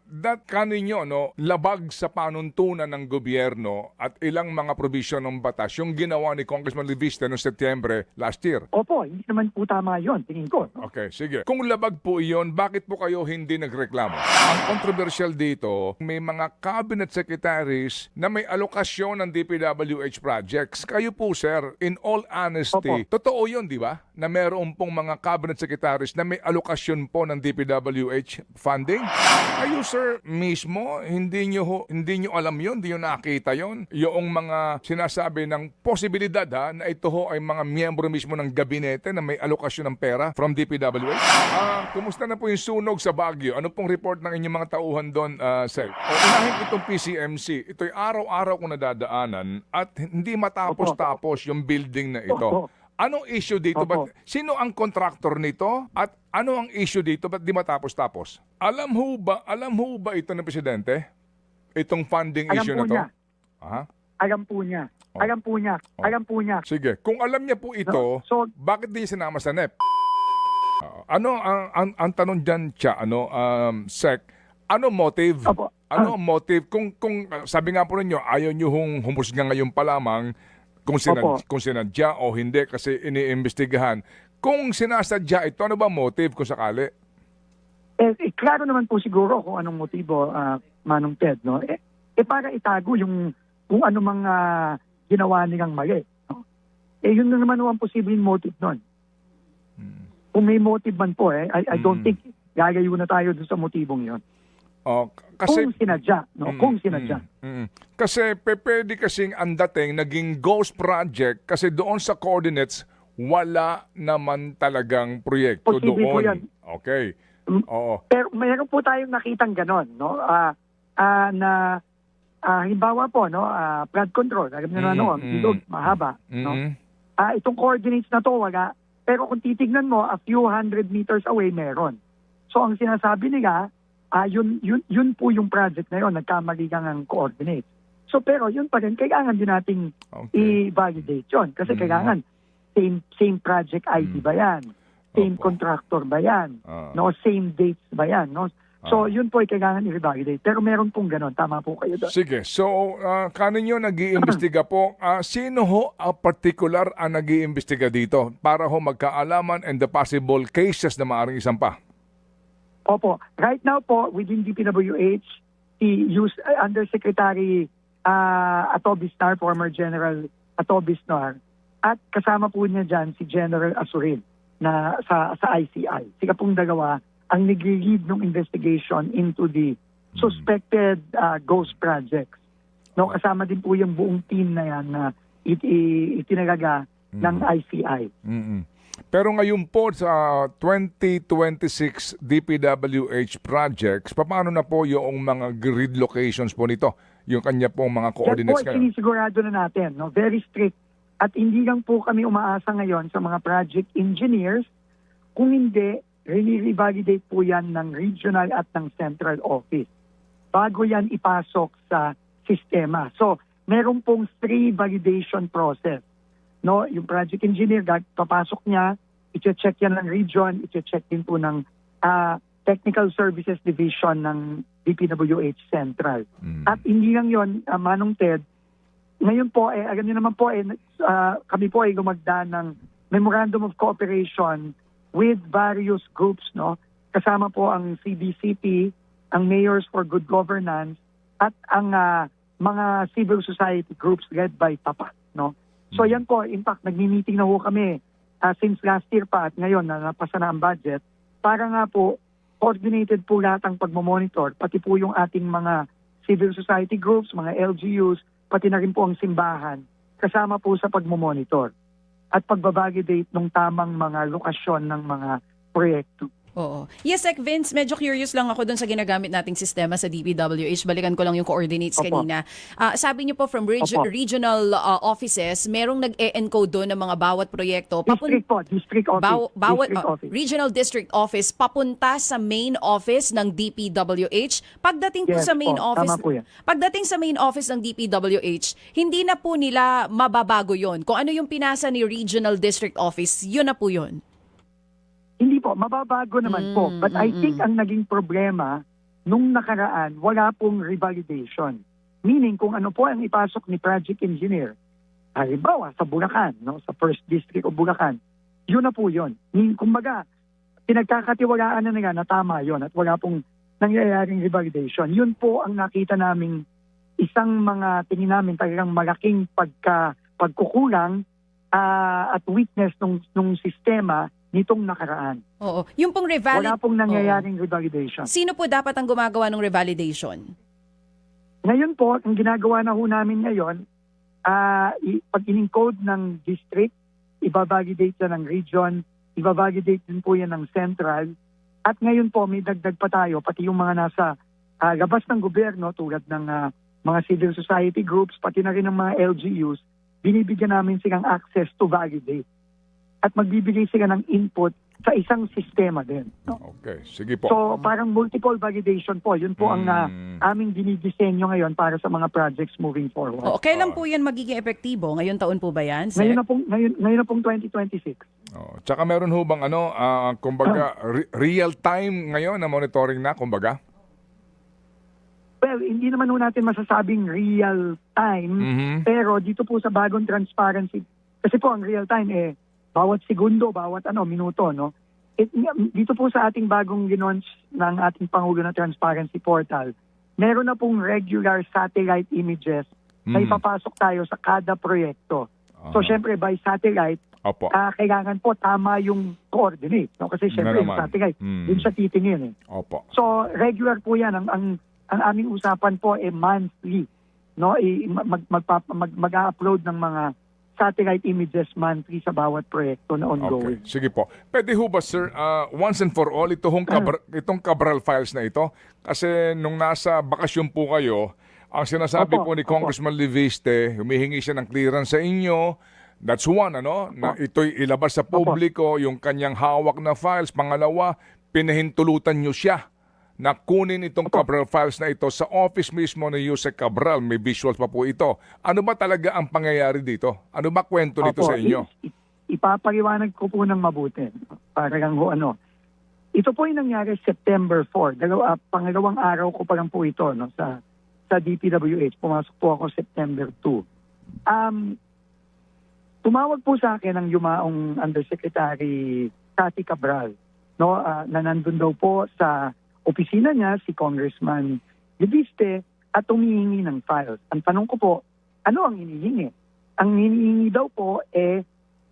That kaninyo, no, labag sa panuntunan ng gobyerno at ilang mga provision ng batas yung ginawa ni Congressman Leviste noong Setyembre last year. Opo, hindi naman po tama yun, tingin ko. Okay, sige. Kung labag po iyon, bakit po kayo hindi nagreklamo? Ang controversial dito, may mga cabinet secretaries na may alokasyon ng DPWH projects. Kayo po, sir, in all honesty, totoo yun, di ba? Na meron pong mga cabinet secretaries na may alokasyon po ng DPWH funding? Kayo, sir, mismo, hindi nyo alam yun, hindi nyo nakita yun. Yung mga sinasabi ng posibilidad na ito ho ay mga miyembro mismo ng gabinete na may alokasyon ng pera from DPWH. Kumusta na po yung sunog sa Baguio? Ano pong report ng inyong mga tauhan doon, sir? Unahin ko itong PCMC. Ito'y araw-araw kong nadadaanan at hindi matapos-tapos yung building na ito. Anong issue dito? Sino ang contractor nito? At ano ang issue dito? Ba't di matapos-tapos? Alam ho ba ito ng Presidente? Itong funding issue na to? Alam po niya. Alam po niya. Alam po niya. Sige. Kung alam niya po ito, bakit di sinama sa NEP? Ano ang tanong dyan, Sec? Ano motive? Ano ang motive? Kung sabi nga po ninyo, ayaw nyo humusga ngayon pa lamang, kung sinadya o hindi kasi iniimbestigahan. Kung sinasadya ito, ano ba motive kung sakali? Klaro naman po siguro kung anong motibo, Manong Ted, no? Para itago yung kung ano mga ginawa nilang mali. No? Yun na naman ang posibleng motive nun. Kung may motive man po, I don't think gagayo na tayo dun sa motibong yun. Kasi, kung sinadya, no? Kung sinadya. Kasi pwede kasing ang dating naging ghost project kasi doon sa coordinates wala naman talagang proyekto posible doon. Po yan. Okay. Oo. Pero mayroon po tayong nakitang ganon, no? Na halimbawa po, no, flood control, alam niyo na noon, ilog, mahaba, no? Itong coordinates na to wala, pero kung titignan mo, a few hundred meters away meron. So ang sinasabi nila, yun po yung project na yun, nagkamali lang ang coordinates. So pero yun pa rin, kailangan din nating i-validate yun. Kasi kailangan, same project ID ba yan? Same contractor ba yan? No, same dates ba yan? No? So yun po ay kailangan i-validate. Pero meron pong ganon, tama po kayo doon. Sige, so kaninyo nag-iimbestiga po, sino ho particular ang nag-iimbestiga dito para ho magkaalaman and the possible cases na maaaring isampa? Opo. Right now po, within DPWH, Undersecretary Ato Bisnar, former General Ato Bisnar, at kasama po niya dyan si General Asurin na sa ICI. Sila pong dalawa ang nag-lead ng investigation into the suspected ghost projects. No, kasama din po yung buong team na yan na itinalaga ng ICI. Pero ngayon po sa 2026 DPWH projects, paano na po yung mga grid locations po nito? Yung kanya pong mga coordinates kayo? Yan po, sinisigurado na natin. No? Very strict. At hindi lang po kami umaasa ngayon sa mga project engineers. Kung hindi, re-validate po yan ng regional at ng central office bago yan ipasok sa sistema. So, meron pong 3 validation process. No, yung project engineer, papasok niya, i-check yan ng region, i-check din po ng Technical Services Division ng DPWH Central. At hindi lang yun, Manong Ted, ngayon po, alam niyo naman po, kami po ay gumagda ng Memorandum of Cooperation with various groups, no? Kasama po ang CBCP, ang Mayors for Good Governance, at ang mga civil society groups led by TAPAT, no? So yan po, in fact, nagmi-meeting na po kami since last year pa at ngayon na napasa na ang budget para nga po coordinated po lahat ang pagmamonitor, pati po yung ating mga civil society groups, mga LGUs, pati na rin po ang simbahan, kasama po sa pagmamonitor at pagbabalidate ng tamang mga lokasyon ng mga proyekto. Oo. Yes, Sec Vince, medyo curious lang ako dun sa ginagamit nating sistema sa DPWH. Balikan ko lang yung coordinates kanina. Sabi niyo po from regional offices, merong nag-e-encode doon ng mga bawat proyekto. District office. Regional district office papunta sa main office ng DPWH. Pagdating po sa main office, pagdating sa main office ng DPWH, hindi na po nila mababago yon. Kung ano yung pinasa ni regional district office, yun na po yun. Hindi po, mababago naman po. But I think ang naging problema nung nakaraan, wala pong revalidation. Meaning, kung ano po ang ipasok ni project engineer, halimbawa sa Bulacan, no, sa First District of Bulacan, yun na po yun. Kumbaga, pinagkakatiwalaan na nila na tama yun at wala pong nangyayaring revalidation. Yun po ang nakita naming isang mga tingin namin talagang malaking pagkukulang at weakness nung sistema nitong nakaraan. Oo. Yung pong Wala pong nangyayaring revalidation. Sino po dapat ang gumagawa ng revalidation? Ngayon po, ang ginagawa na ho namin ngayon, pag in-encode ng district, ibabalidate yan ng region, ibabalidate din po yan ng central, at ngayon po may dagdag pa tayo, pati yung mga nasa labas ng gobyerno tulad ng mga civil society groups, pati na rin ng mga LGUs, binibigyan namin silang access to validate. At magbibigay sila ng input sa isang sistema din. No? Okay, sige po. So parang multiple validation po. Yun po ang aming dinidisenyo ngayon para sa mga projects moving forward. Oo, kailan po yan magiging epektibo? Ngayon taon po ba yan, Sec? Ngayon na pong 2026. Tsaka meron ho bang kumbaga, real time ngayon na monitoring na, kumbaga? Well, hindi naman ho natin masasabing real time, pero dito po sa bagong transparency, kasi po ang real time bawat segundo, bawat minuto, no? Dito po sa ating bagong ginaunch ng ating Pangulo na Transparency Portal, meron na pong regular satellite images na ipapasok tayo sa kada proyekto. So, syempre, by satellite, kailangan po tama yung coordinate. No? Kasi syempre, yung satellite, dun siya titingin. Opo. So, regular po yan. Ang aming usapan po monthly. No? Mag-upload ng mga satellite images monthly sa bawat proyekto na ongoing. Okay. Sige po. Pwede ho ba, sir, once and for all, itong Cabral files na ito? Kasi nung nasa bakasyon po kayo, ang sinasabi po ni Congressman Leviste, humihingi siya ng clearance sa inyo. That's one, na ito'y ilabas sa publiko, yung kanyang hawak na files. Pangalawa, pinahintulutan nyo siya na kunin itong Cabral files na ito sa office mismo ni Yusek Cabral. May visuals pa po ito. Ano ba talaga ang pangyayari dito? Ano ba kwento nito sa inyo? Ipapaliwanag ko po ng mabuti. Para lang ito po yung nangyari September 4. Pangalawang araw ko pa lang po ito sa DPWH. Pumasok po ako September 2. Tumawag po sa akin ang yumaong Undersecretary Cathy Cabral, na nandun daw po sa opisina niya, si Congressman Leviste, at humihingi ng files. Ang tanong ko po, ano ang hinihingi? Ang hinihingi daw po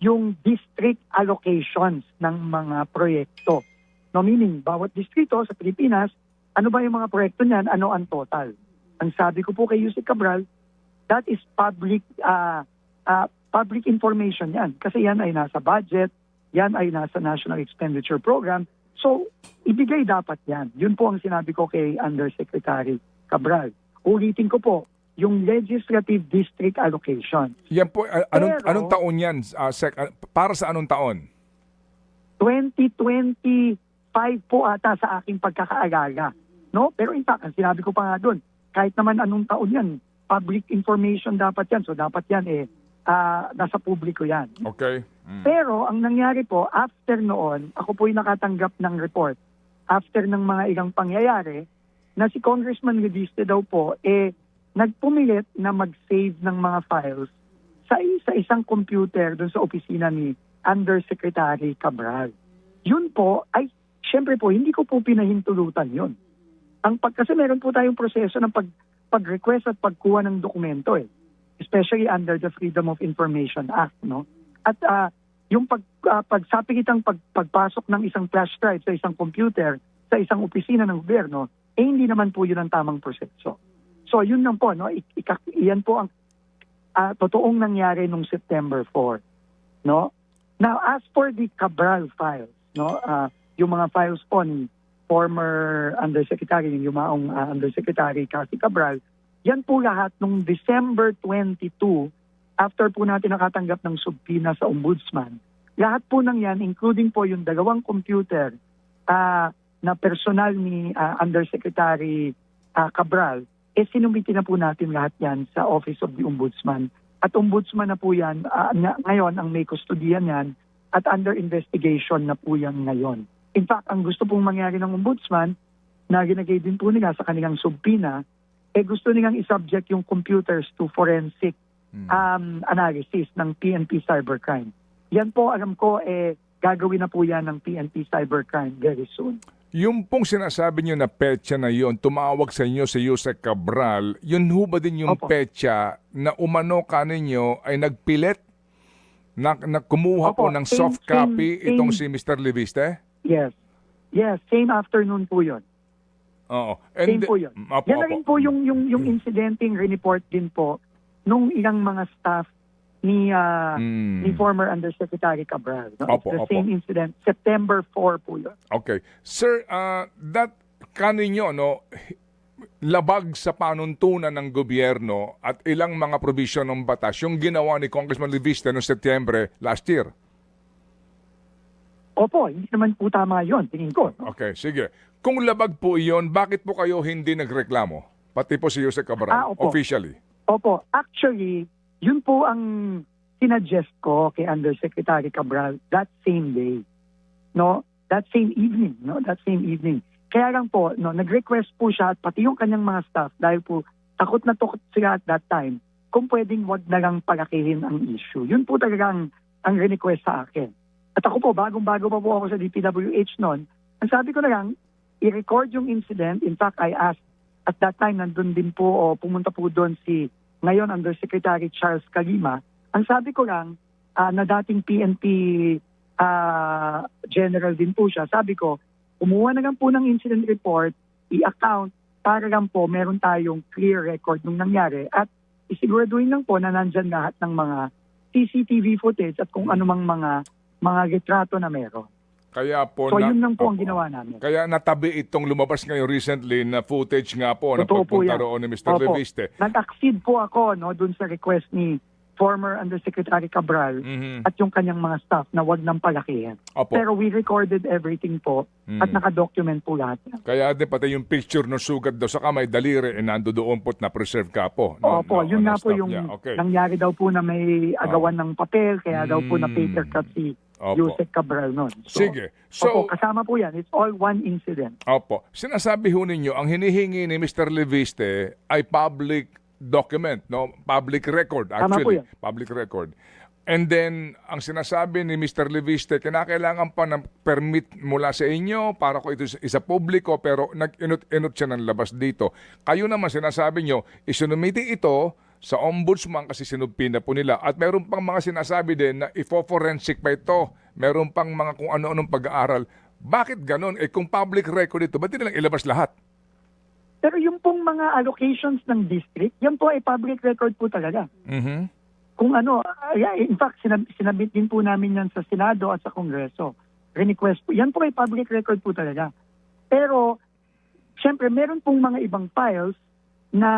yung district allocations ng mga proyekto. No, meaning, bawat distrito sa Pilipinas, ano ba yung mga proyekto niyan, ano ang total? Ang sabi ko po kay Yusek Cabral, that is public information yan. Kasi yan ay nasa budget, yan ay nasa National Expenditure Program. So, ibigay dapat yan. Yun po ang sinabi ko kay Undersecretary Cabral. Ulitin ko po, yung legislative district allocation. Yan po, anong taon yan, para sa anong taon? 2025 po ata sa aking pagkakaalala. No? Pero in fact, ang sinabi ko pa nga doon, kahit naman anong taon yan, public information dapat yan. So dapat yan nasa publiko yan. Okay. Pero ang nangyari po, after noon, ako po'y nakatanggap ng report after ng mga ilang pangyayari na si Congressman Leviste daw po nagpumilit na mag-save ng mga files sa isang computer doon sa opisina ni Undersecretary Cabral. Yun po ay, syempre po, hindi ko po pinahintulutan yun. Kasi meron po tayong proseso ng pag-request at pagkuha ng dokumento especially under the Freedom of Information Act, no? At yung pagsapilitang pagpasok ng isang flash drive sa isang computer, sa isang opisina ng gobyerno, hindi naman po yun ang tamang proseso. So yun lang po, no? Iyan po ang totoong nangyari nung September 4, no? Now, as for the Cabral files, no? Yung mga files po ni former Undersecretary, yung yumaong Undersecretary Cathy Cabral, yan po lahat nung December 22, after po natin nakatanggap ng subpoena sa Ombudsman, lahat po ng yan, including po yung 2 computer na personal ni Undersecretary Cabral, sinumiti na po natin lahat yan sa Office of the Ombudsman. At Ombudsman na po yan, ngayon ang may kustodiyan yan, at under investigation na po yan ngayon. In fact, ang gusto pong mangyari ng Ombudsman, na ginagay din po nila sa kanilang subpina, gusto nilang isubject yung computers to forensic analysis ng PNP Cybercrime. Yan po, alam ko, gagawin na po yan ng PNP Cybercrime very soon. Yung pong sinasabi nyo na petsa na yon, tumawag sa inyo si Yusek Cabral, yun ho ba din yung Opo. petsa na umano ka ninyo ay nagpilit na kumuha po Opo, ng same- soft copy same- itong si Mr. Leviste? Yes. Yes, same afternoon po yun. Oo. Same po yun. Opo, Yan na opo. rin po yung incidenting report din po nung ilang mga staff ni former Undersecretary Cabral. No? Opo, It's the opo. same incident. September 4 po yun. Okay. Sir, that kaninyo, no, labag sa panuntunan ng gobyerno at ilang mga provision ng batas yung ginawa ni Congressman Leviste noong Setyembre last year. Opo, hindi naman po tama yun, tingin ko. No? Okay, sige. Kung labag po iyon, bakit po kayo hindi nagreklamo? Pati po si Yusek Cabral, Opo. officially. Opo, actually, yun po ang sinuggest ko kay Undersecretary Cabral that same day. No? That same evening. No? That same evening. Kaya lang po, no, nag-request po siya at pati yung kanyang mga staff dahil po takot na takot sila at that time kung pwedeng wag na lang palakihin ang issue. Yun po talaga ang request sa akin. At ako po, bagong-bago pa po ako sa DPWH noon, ang sabi ko na lang, i-record yung incident. In fact, I asked at that time, nandun din po o pumunta po doon si ngayon Undersecretary Charles Calima. Ang sabi ko lang, na dating PNP general din po siya, sabi ko, kumuha na lang po ng incident report, i-account, para lang po meron tayong clear record nung nangyari at isiguraduhin lang po na nandyan lahat ng mga CCTV footage at kung anumang mga retrato na meron. Kaya po So yun lang po Opo. ang ginawa namin. Kaya natabi itong lumabas ngayon recently na footage nga po ng Totoo po pagpunta yan. roon ni Mr. Opo. Leviste. Nag-accede po ako no, dun sa request ni former Undersecretary Cabral Mhm. at yung kanyang mga staff na wag nang palakihin. Opo. Pero we recorded everything po at nakadocument po lahat. Kaya din pati yung picture ng sugat daw sa kamay, daliri, nando doon po't na-preserve ka po. No, Opo, yun nga po staff yung niya. Okay. nangyari daw po na may agawan ng papel, kaya daw po na paper cut si Opo. Yusek Cabral noon. Sige. Opo, So, kasama po yan. It's all one incident. opo. Sinasabi ho ninyo, ang hinihingi ni Mr. Leviste ay public document, no? Public record, Tama po actually. yan. Public record. And then, ang sinasabi ni Mr. Leviste, kinakailangan pa ng permit mula sa inyo para ko ito isa publiko, pero nag-inot siya ng labas dito. Kayo naman, sinasabi nyo, isunumiti ito sa ombudsman kasi sinubpina po nila. At meron pang mga sinasabi din na ifo-forensic pa ito. Meron pang mga kung ano-anong pag-aaral. Bakit ganon? Kung public record ito, ba't di nilang ilabas lahat? Pero yung pong mga allocations ng district, yan po ay public record po talaga. Mhm. Kung ano, in fact, sinabit din po namin yan sa Senado at sa Kongreso. Request po. Yan po ay public record po talaga. Pero, syempre, meron pong mga ibang files na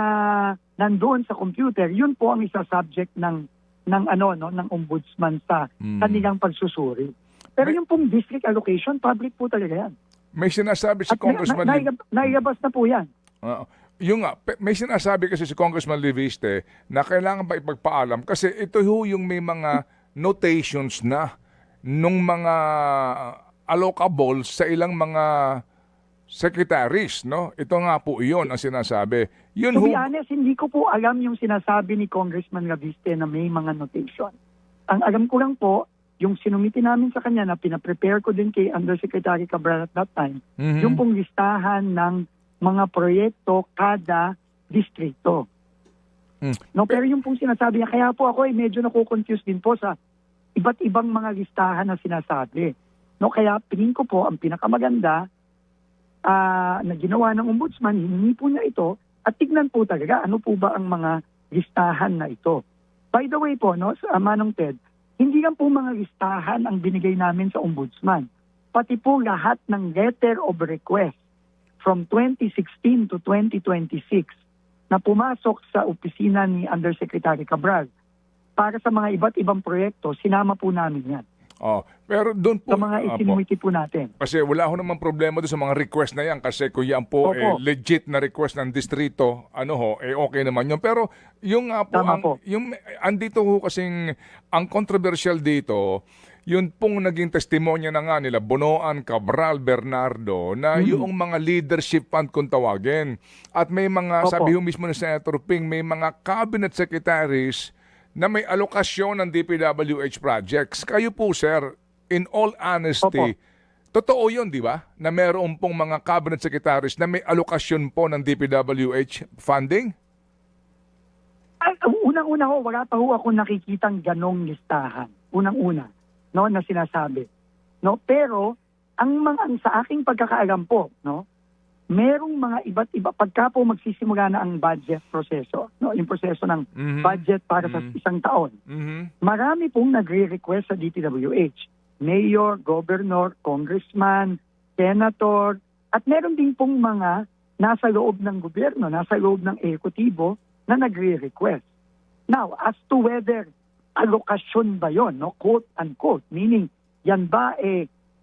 nandoon sa computer. Yun po ang isa subject ng ombudsman sa kanilang pagsusuri. Pero yung pong district allocation, public po talaga yan. May sinasabi si At Congressman nailabas na po yan. yung nga, may sinasabi kasi si Congressman Leviste na kailangan ba ipagpaalam kasi ito yung may mga notations na nung mga allocables sa ilang mga secretaries, no? Ito nga po iyon ang sinasabi. Yun To be honest, hindi ko po alam yung sinasabi ni Congressman Leviste na may mga notation. Ang alam ko lang po, yung sinumiti namin sa kanya na pinaprepare ko din kay Undersecretary Cabral at that time, yung pong listahan ng mga proyekto kada distrito. No, pero yung pong sinasabi niya, kaya po ako medyo nakukonfuse din po sa iba't ibang mga listahan na sinasabi. No, kaya tingin ko po ang pinakamaganda na ginawa ng ombudsman, hiningi po niya ito at tignan po talaga ano po ba ang mga listahan na ito. By the way po, no, sa Manong Ted, hindi lang po mga listahan ang binigay namin sa ombudsman. Pati po lahat ng letter of request from 2016 to 2026 na pumasok sa opisina ni Undersecretary Cabral para sa mga iba't ibang proyekto, sinama po namin yan. Pero doon po Sa mga isinumiti po natin. kasi wala ho namang problema doon sa mga request na yan kasi kung yan po Opo. legit na request ng distrito, okay naman yun. Pero yung nga po, Tama po. andito ho kasing ang controversial dito, yun pong naging testimonya na nga nila Bonoan, Cabral, Bernardo na yung mga leadership fund kung tawagin. At may mga, Opo. sabi ho mismo ni Senator Ping, may mga cabinet secretaries na may alokasyon ng DPWH projects. Kayo po, sir, in all honesty, totoo yun, di ba? Na meron pong mga cabinet secretaries na may alokasyon po ng DPWH funding? Ay, unang-una ho, wala pa ho ako nakikitang ganong listahan. Unang-una, no, na sinasabi. No, pero ang sa aking pagkakaalam po, no, merong mga iba't iba pagka po magsisimula na ang budget proseso, no, yung proseso ng budget para sa isang taon. Marami pong nagre-request sa DPWH. Mayor, governor, congressman, senator, at meron din pong mga nasa loob ng gobyerno, nasa loob ng ehekutibo na nagre-request. Now, as to whether alokasyon ba yon, no, quote unquote, meaning yan ba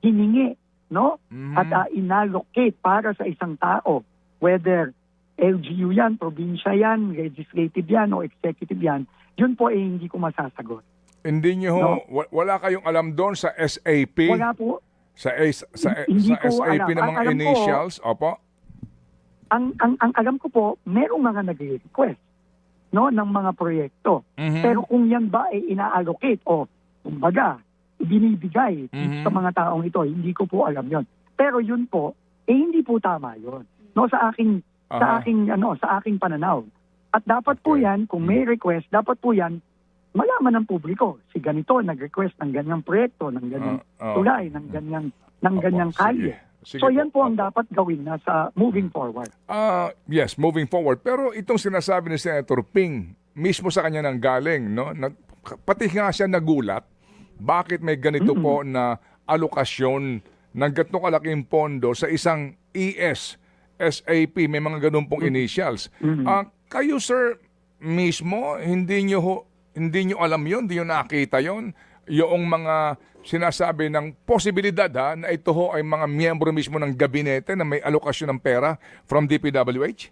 hiningi, no, at inallocate para sa isang tao, whether LGU yan, probinsya yan, legislative yan o executive yan, yun po hindi ko masasagot. Hindi nyo, No. wala kayong alam doon sa SAP? Wala po. Sa Hindi ko SAP alam. ng mga Alam ko, initials? Opo. Ang alam ko po, merong mga nagre-request, no, ng mga proyekto. Pero kung yan ba ay ina-allocate o kumbaga ibinibigay sa mga taong ito, hindi ko po alam yon. Pero yun po, hindi po tama yon. No, sa aking pananaw. At dapat po yan, kung may request, dapat po yan malaman ng publiko. Si ganito nag-request ng ganyang proyekto, ng ganyang tulay, ng ganyang kalye. Sige So po. yan po ang dapat gawin na sa moving forward. Yes, moving forward. Pero itong sinasabi ni Senator Ping, mismo sa kanya nang galing, no? Pati nga siya nagulat, bakit may ganito po na alokasyon ng ganitong kalaking pondo sa isang SAP, may mga ganun pong initials. Kayo, sir, mismo, hindi nyo alam yun, hindi nyo nakita yun, yung mga sinasabi ng posibilidad na ito ho ay mga miyembro mismo ng gabinete na may alokasyon ng pera from DPWH?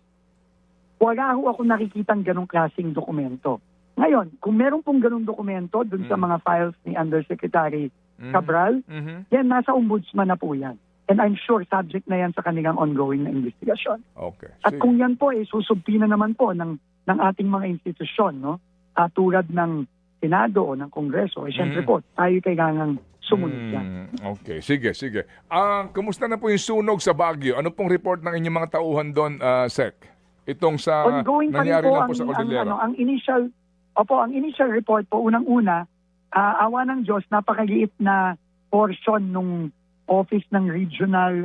Wala ho ako nakikitang ganong klaseng dokumento. Ngayon, kung meron pong ganong dokumento dun sa mga files ni Undersecretary Cabral, yan nasa ombudsman na po yan. And I'm sure subject na yan sa kanilang ongoing na investigasyon. Okay. At kung yan po susubpi na naman po ng ating mga institusyon, no? Tulad ng Senado o ng Kongreso, siyempre po, tayo kailangang sumunod yan. Okay, sige. Kumusta na po yung sunog sa Baguio? Ano pong report ng inyong mga tauhan doon, Sec? Itong sa Ongoing pa rin nangyari po lang po sa Cordillera. ang initial report po, unang-una, awa ng Diyos, napakaliit na portion nung office ng regional,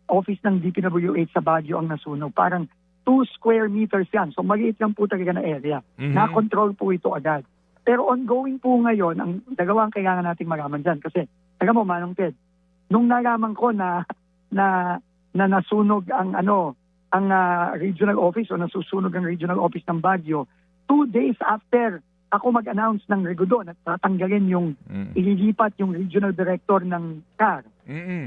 office ng DPWH sa Baguio ang nasunog. Parang 2 square meters yan. So maliit lang po talaga na area. Na-control po ito agad. Pero ongoing po ngayon, ang dalawang kailangan nating malaman dyan. Kasi, alam mo, Manong Ted, nung nalaman ko na nasunog ang regional office o nasusunog ang regional office ng Baguio, 2 days after ako mag-announce ng Regodon at tatanggalin yung ililipat yung regional director ng CAR,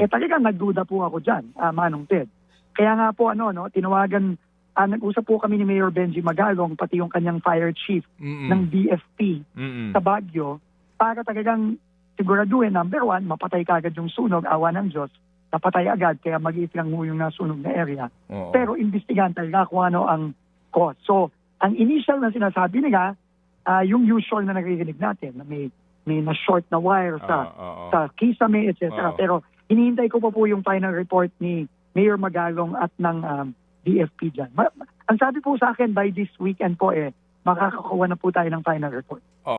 talagang nagduda po ako dyan, Manong Ted. Kaya nga po, tinawagan, nag-usap po kami ni Mayor Benji Magalong, pati yung kanyang fire chief ng BFP sa Baguio, para talagang siguraduhin, number 1, mapatay kagad yung sunog, awa ng Diyos, napatay agad, kaya mag-iit lang mo yung nasunog na area. Pero imbestigahan talaga kung ano ang cause. So, ang initial na sinasabi nila, yung usual na naririnig natin, na may na-short na wire sa kisame, etc. Pero hinihintay ko pa po yung final report ni Mayor Magalong at ng DFP dyan. Ang sabi po sa akin, by this weekend po makakakuha na po tayo ng final report.